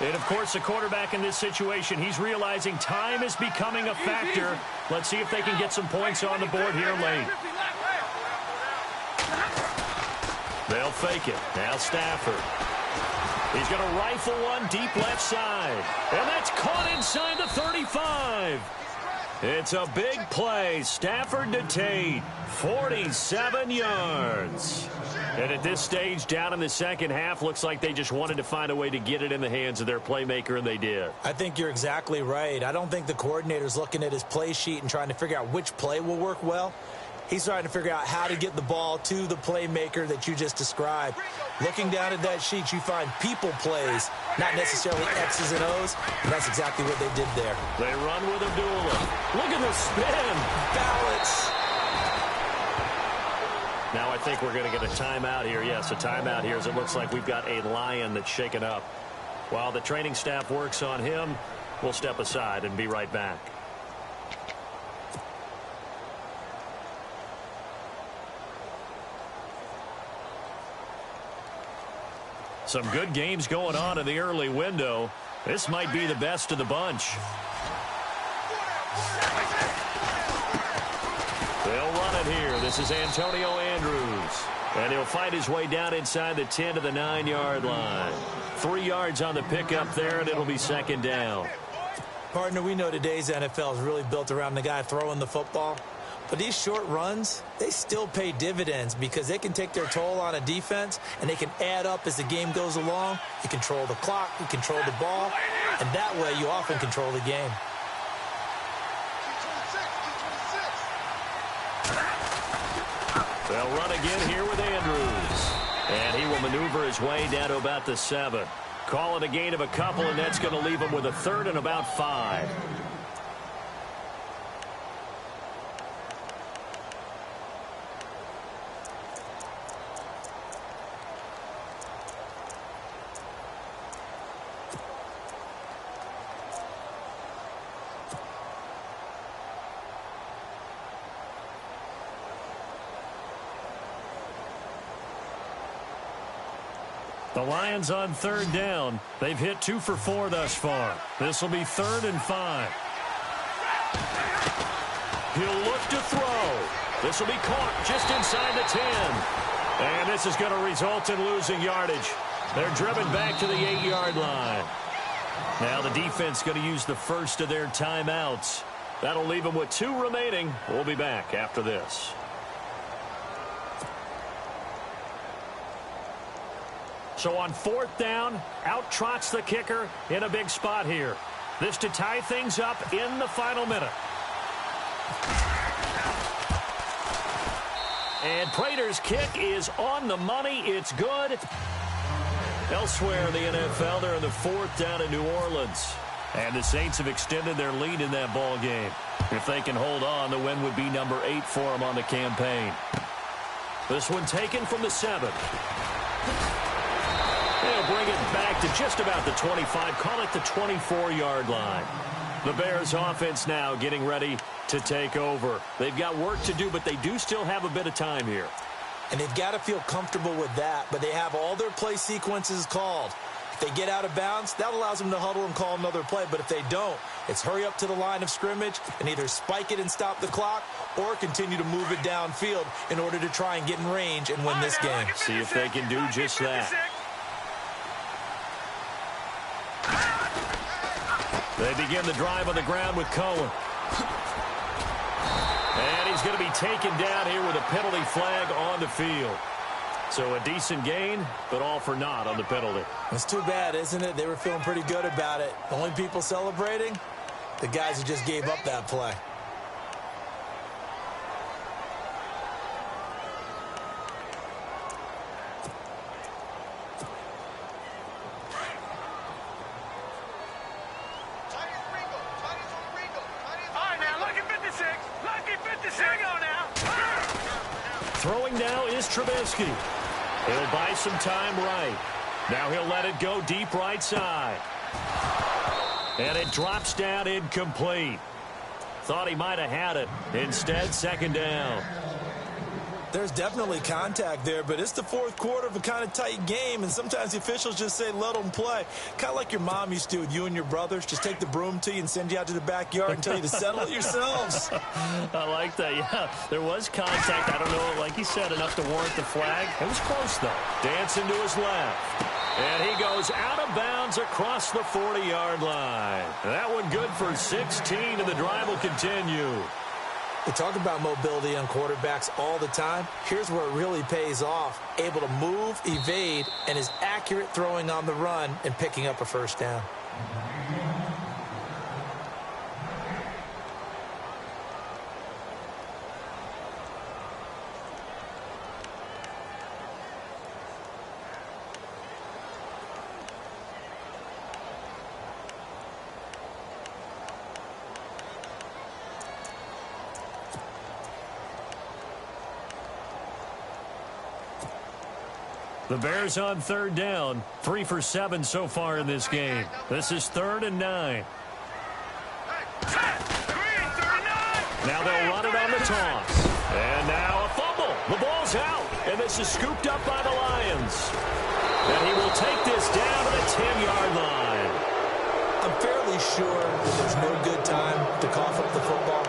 And, of course, the quarterback in this situation, he's realizing time is becoming a factor. Let's see if they can get some points on the board here late. They'll fake it. Now Stafford. He's going to rifle one deep left side. And that's caught inside the 35. It's a big play. Stafford to Tate. 47 yards. And at this stage, down in the second half, looks like they just wanted to find a way to get it in the hands of their playmaker, and they did. I think you're exactly right. I don't think the coordinator's looking at his play sheet and trying to figure out which play will work well. He's trying to figure out how to get the ball to the playmaker that you just described. Looking down at that sheet, you find people plays, not necessarily X's and O's, and that's exactly what they did there. They run with Abdullah. Look at the spin. Balance. Now I think we're going to get a timeout here. Yes, a timeout here as it looks like we've got a Lion that's shaken up. While the training staff works on him, we'll step aside and be right back. Some good games going on in the early window. This might be the best of the bunch. They'll run it here. This is Antonio Andrews. And he'll fight his way down inside the 10 to the 9-yard line. 3 yards on the pickup there, and it'll be second down. Partner, we know today's NFL is really built around the guy throwing the football. But these short runs, they still pay dividends because they can take their toll on a defense, and they can add up as the game goes along. You control the clock, you control the ball, and that way you often control the game. They'll run again here with Andrews. And he will maneuver his way down to about the 7. Call it a gain of a couple, and that's going to leave him with a 3rd and about 5. The Lions on 3rd down. They've hit 2 for 4 thus far. This will be 3rd and 5. He'll look to throw. This will be caught just inside the 10. And this is going to result in losing yardage. They're driven back to the 8-yard line. Now the defense going to use the first of their timeouts. That'll leave them with 2 remaining. We'll be back after this. So on 4th down, out trots the kicker in a big spot here. This to tie things up in the final minute. And Prater's kick is on the money. It's good. Elsewhere in the NFL, they're in the 4th down in New Orleans. And the Saints have extended their lead in that ball game. If they can hold on, the win would be number 8 for them on the campaign. This one taken from the 7. They'll bring it back to just about the 25, call it the 24-yard line. The Bears offense now getting ready to take over. They've got work to do, but they do still have a bit of time here. And they've got to feel comfortable with that, but they have all their play sequences called. If they get out of bounds, that allows them to huddle and call another play, but if they don't, it's hurry up to the line of scrimmage and either spike it and stop the clock or continue to move it downfield in order to try and get in range and win this game. See if they can do just that. They begin the drive on the ground with Cohen. And he's going to be taken down here with a penalty flag on the field. So a decent gain, but all for naught on the penalty. It's too bad, isn't it? They were feeling pretty good about it. The only people celebrating, the guys who just gave up that play. Throwing now is Trubisky. He'll buy some time right. Now he'll let it go deep right side. And it drops down incomplete. Thought he might have had it. Instead, second down. There's definitely contact there, but it's the fourth quarter of a kind of tight game, and sometimes the officials just say, let them play. Kind of like your mom used to do with you and your brothers. Just take the broom to you and send you out to the backyard and tell you to settle it yourselves. I like that, yeah. There was contact. I don't know, like he said, enough to warrant the flag. It was close, though. Dancing to his left. And he goes out of bounds across the 40-yard line. That one good for 16, and the drive will continue. We talk about mobility on quarterbacks all the time. Here's where it really pays off. Able to move, evade, and is accurate throwing on the run and picking up a first down. The Bears on third down, 3 for 7 so far in this game. This is 3rd and 9. Now they'll run it on the toss. And now a fumble. The ball's out. And this is scooped up by the Lions. And he will take this down to the 10-yard line. I'm fairly sure that there's no good time to cough up the football.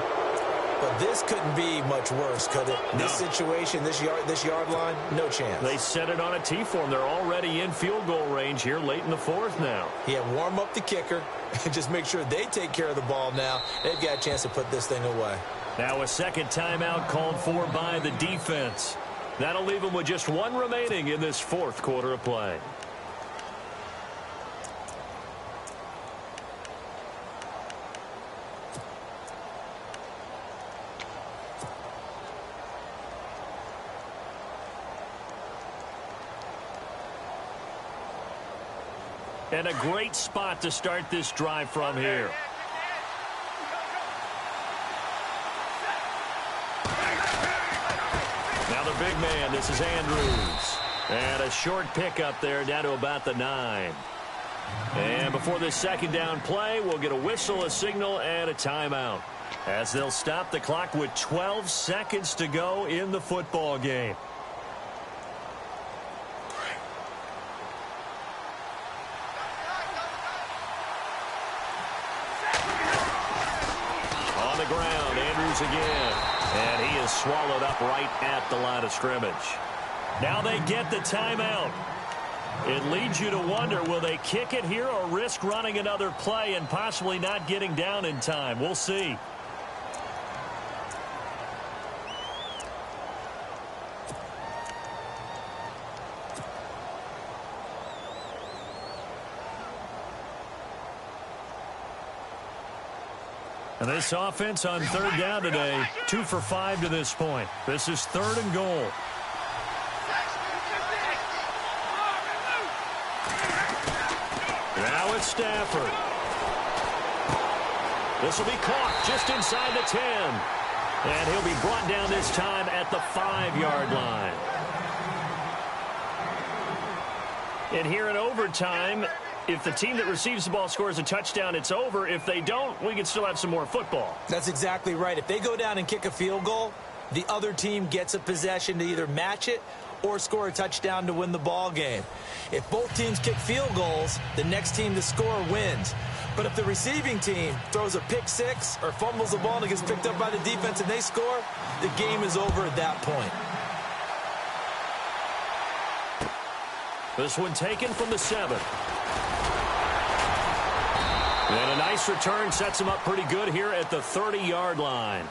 But this couldn't be much worse, could it? No. This situation, this yard line, no chance. They set it on a T-form. They're already in field goal range here late in the 4th now. Yeah, warm up the kicker and just make sure they take care of the ball now. They've got a chance to put this thing away. Now a second timeout called for by the defense. That'll leave them with just 1 remaining in this 4th quarter of play. And a great spot to start this drive from here. Now the big man, this is Andrews. And a short pickup there down to about the 9. And before this second down play, we'll get a whistle, a signal, and a timeout. As they'll stop the clock with 12 seconds to go in the football game. Ground, Andrews again, and he is swallowed up right at the line of scrimmage. Now they get the timeout. It leads you to wonder, will they kick it here or risk running another play and possibly not getting down in time? We'll see. And this offense on third down today, 2 for 5 to this point. This is 3rd and goal. Now it's Stafford. This will be caught just inside the 10. And he'll be brought down this time at the 5-yard line. And here in overtime, if the team that receives the ball scores a touchdown, it's over. If they don't, we can still have some more football. That's exactly right. If they go down and kick a field goal, the other team gets a possession to either match it or score a touchdown to win the ball game. If both teams kick field goals, the next team to score wins. But if the receiving team throws a pick six or fumbles the ball and it gets picked up by the defense and they score, the game is over at that point. This one taken from the 7. And a nice return sets them up pretty good here at the 30-yard line.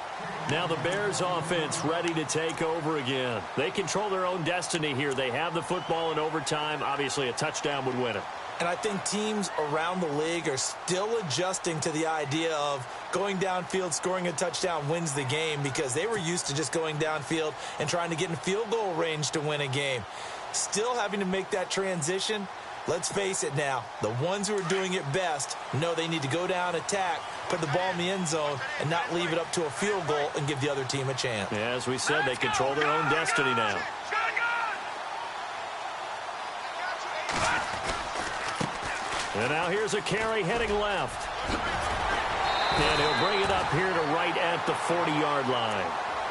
Now the Bears offense ready to take over again. They control their own destiny here. They have the football in overtime. Obviously, a touchdown would win it. And I think teams around the league are still adjusting to the idea of going downfield, scoring a touchdown wins the game, because they were used to just going downfield and trying to get in field goal range to win a game. Still having to make that transition, Let's face it now, the ones who are doing it best know they need to go down, attack, put the ball in the end zone, and not leave it up to a field goal and give the other team a chance. Yeah, as we said, they control their own destiny now. And now here's a carry heading left. And he'll bring it up here to right at the 40-yard line.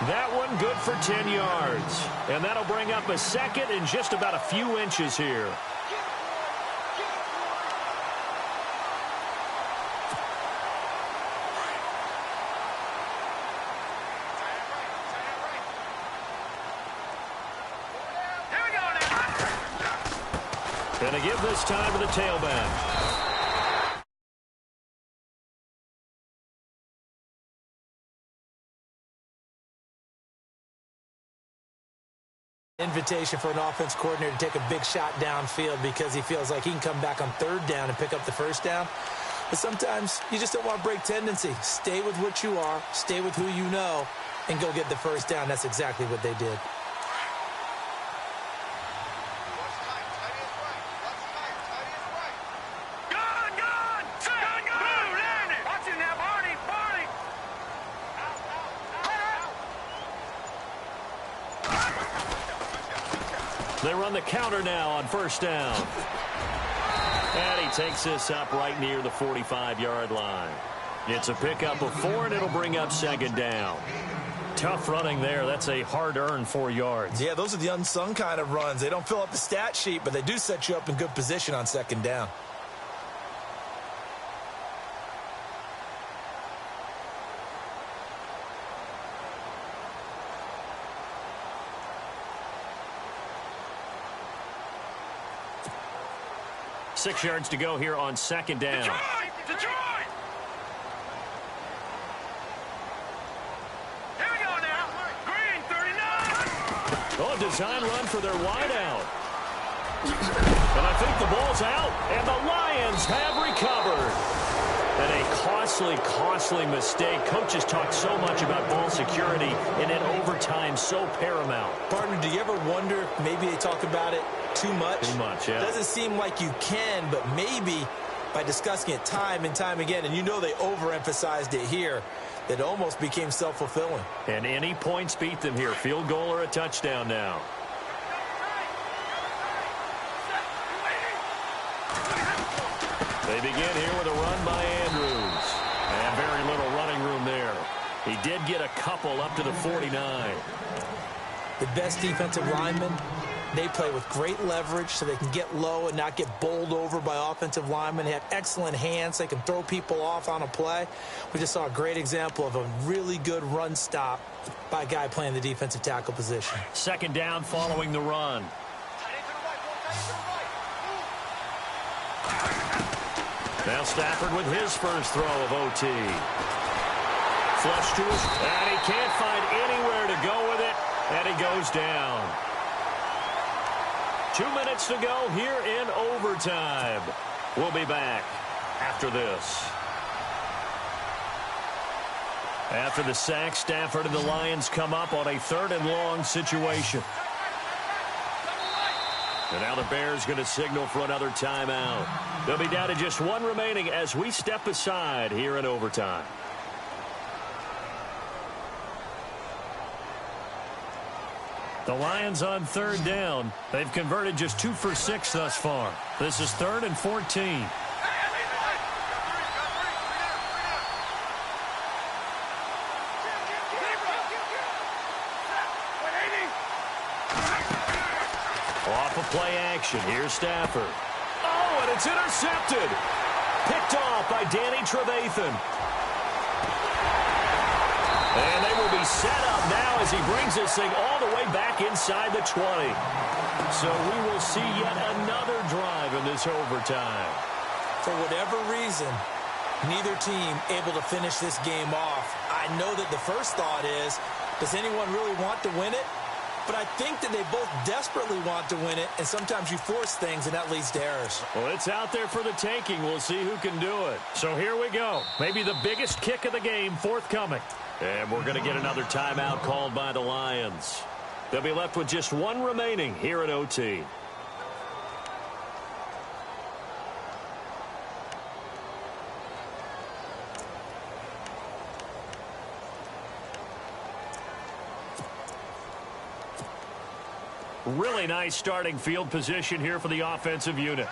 That one good for 10 yards. And that'll bring up a second and just about a few inches here. And to give this time to the tailback. Invitation for an offense coordinator to take a big shot downfield because he feels like he can come back on third down and pick up the first down. But sometimes you just don't want to break tendency. Stay with what you are, stay with who you know, and go get the first down. That's exactly what they did. They run the counter now on first down. And he takes this up right near the 45-yard line. It's a pickup of 4, and it'll bring up second down. Tough running there. That's a hard-earned 4 yards. Yeah, those are the unsung kind of runs. They don't fill up the stat sheet, but they do set you up in good position on second down. Six yards to go here on second down. Detroit! Here we go now. Green, 39. Oh, design run for their wideout. And I think the ball's out, and the Lions have recovered. And a costly mistake. Coaches talk so much about ball security, and in overtime, so paramount. Partner, do you ever wonder if maybe they talk about it too much? Too much, yeah. Doesn't seem like you can, but maybe by discussing it time and time again, and you know they overemphasized it here, that it almost became self-fulfilling. And any points beat them here. Field goal or a touchdown now. They begin here with a run by Andrews. And very little running room there. He did get a couple up to the 49. The best defensive linemen, they play with great leverage so they can get low and not get bowled over by offensive linemen. They have excellent hands. They can throw people off on a play. We just saw a great example of a really good run stop by a guy playing the defensive tackle position. Second down following the run. Now Stafford with his first throw of OT. Flush to his, and he can't find anywhere to go with it, and he goes down. 2 minutes to go here in overtime. We'll be back after this. After the sack, Stafford and the Lions come up on a 3rd and long situation. And now the Bears going to signal for another timeout. They'll be down to just 1 remaining as we step aside here in overtime. The Lions on 3rd down. They've converted just 2 for 6 thus far. This is 3rd and 14. Off of play action. Here's Stafford. Oh, and it's intercepted. Picked off by Danny Trevathan. And they will be set up now as he brings this thing all the way back inside the 20. So we will see yet another drive in this overtime. For whatever reason, neither team able to finish this game off. I know that the first thought is, does anyone really want to win it? But I think that they both desperately want to win it, and sometimes you force things, and that leads to errors. Well, it's out there for the taking. We'll see who can do it. So here we go. Maybe the biggest kick of the game forthcoming. And we're going to get another timeout called by the Lions. They'll be left with just 1 remaining here at OT. Really nice starting field position here for the offensive unit.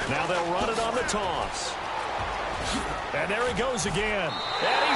Now they'll run it on the toss. And there he goes again. And